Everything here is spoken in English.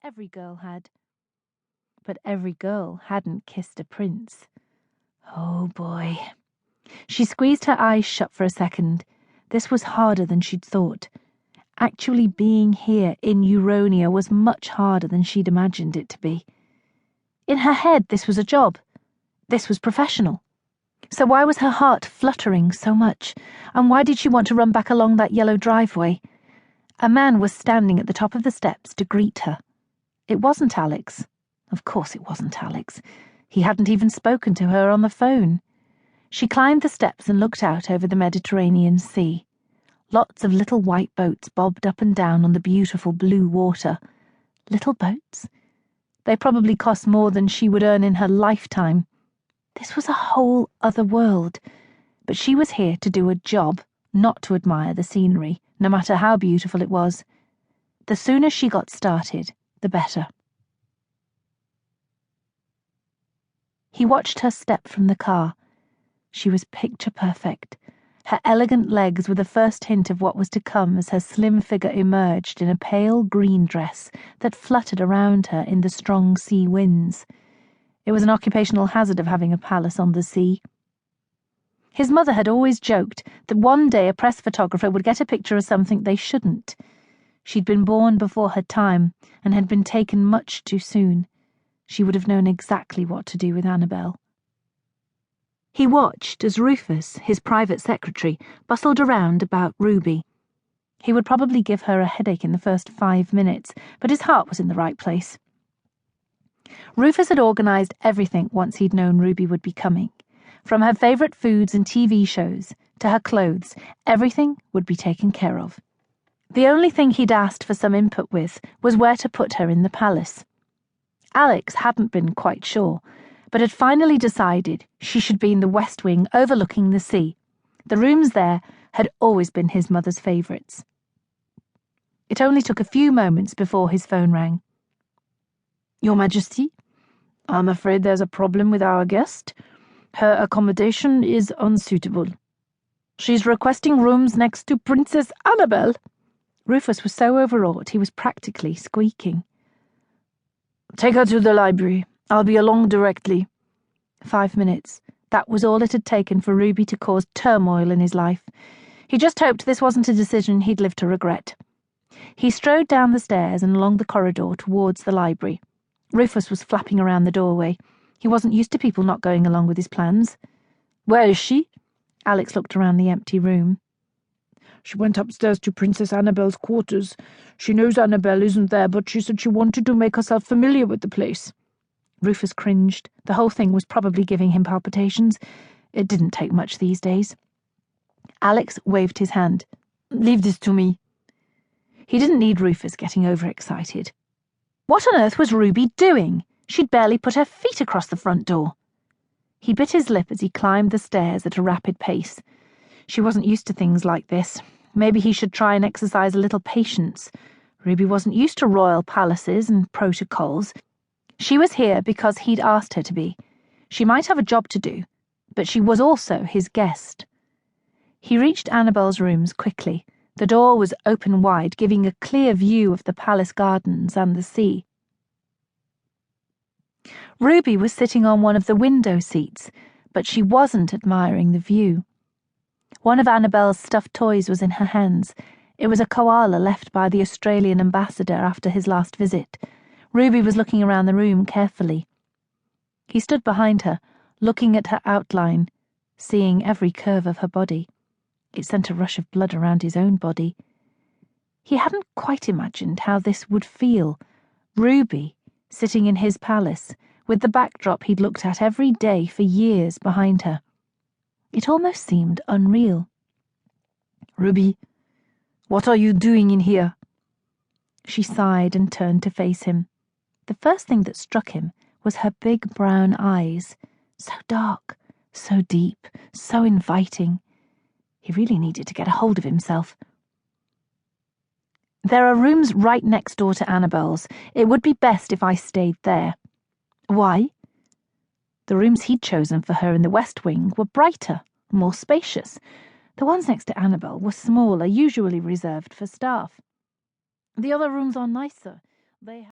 Every girl had. But every girl hadn't kissed a prince. Oh boy. She squeezed her eyes shut for a second. This was harder than she'd thought. Actually being here in Euronia was much harder than she'd imagined it to be. In her head, this was a job. This was professional. So why was her heart fluttering so much? And why did she want to run back along that yellow driveway? A man was standing at the top of the steps to greet her. It wasn't Alex. Of course it wasn't Alex. He hadn't even spoken to her on the phone. She climbed the steps and looked out over the Mediterranean Sea. Lots of little white boats bobbed up and down on the beautiful blue water. Little boats? They probably cost more than she would earn in her lifetime. This was a whole other world. But she was here to do a job, not to admire the scenery, no matter how beautiful it was. The sooner she got started, the better. He watched her step from the car. She was picture perfect. Her elegant legs were the first hint of what was to come as her slim figure emerged in a pale green dress that fluttered around her in the strong sea winds. It was an occupational hazard of having a palace on the sea. His mother had always joked that one day a press photographer would get a picture of something they shouldn't. She'd been born before her time and had been taken much too soon. She would have known exactly what to do with Annabelle. He watched as Rufus, his private secretary, bustled around about Ruby. He would probably give her a headache in the first 5 minutes, but his heart was in the right place. Rufus had organised everything once he'd known Ruby would be coming. From her favourite foods and TV shows to her clothes, everything would be taken care of. The only thing he'd asked for some input with was where to put her in the palace. Alex hadn't been quite sure, but had finally decided she should be in the West Wing overlooking the sea. The rooms there had always been his mother's favourites. It only took a few moments before his phone rang. "Your Majesty, I'm afraid there's a problem with our guest. Her accommodation is unsuitable. She's requesting rooms next to Princess Annabelle." Rufus was so overwrought he was practically squeaking. "Take her to the library. I'll be along directly." 5 minutes. That was all it had taken for Ruby to cause turmoil in his life. He just hoped this wasn't a decision he'd live to regret. He strode down the stairs and along the corridor towards the library. Rufus was flapping around the doorway. He wasn't used to people not going along with his plans. "Where is she?" Alex looked around the empty room. "She went upstairs to Princess Annabelle's quarters. She knows Annabelle isn't there, but she said she wanted to make herself familiar with the place." Rufus cringed. The whole thing was probably giving him palpitations. It didn't take much these days. Alex waved his hand. "Leave this to me." He didn't need Rufus getting overexcited. What on earth was Ruby doing? She'd barely put her feet across the front door. He bit his lip as he climbed the stairs at a rapid pace. She wasn't used to things like this. Maybe he should try and exercise a little patience. Ruby wasn't used to royal palaces and protocols. She was here because he'd asked her to be. She might have a job to do, but she was also his guest. He reached Annabelle's rooms quickly. The door was open wide, giving a clear view of the palace gardens and the sea. Ruby was sitting on one of the window seats, but she wasn't admiring the view. One of Annabelle's stuffed toys was in her hands. It was a koala left by the Australian ambassador after his last visit. Ruby was looking around the room carefully. He stood behind her, looking at her outline, seeing every curve of her body. It sent a rush of blood around his own body. He hadn't quite imagined how this would feel. Ruby, sitting in his palace, with the backdrop he'd looked at every day for years behind her. It almost seemed unreal. "Ruby, what are you doing in here?" She sighed and turned to face him. The first thing that struck him was her big brown eyes. So dark, so deep, so inviting. He really needed to get a hold of himself. "There are rooms right next door to Annabelle's. It would be best if I stayed there." "Why?" The rooms he'd chosen for her in the West Wing were brighter, more spacious. The ones next to Annabelle were smaller, usually reserved for staff. "The other rooms are nicer. They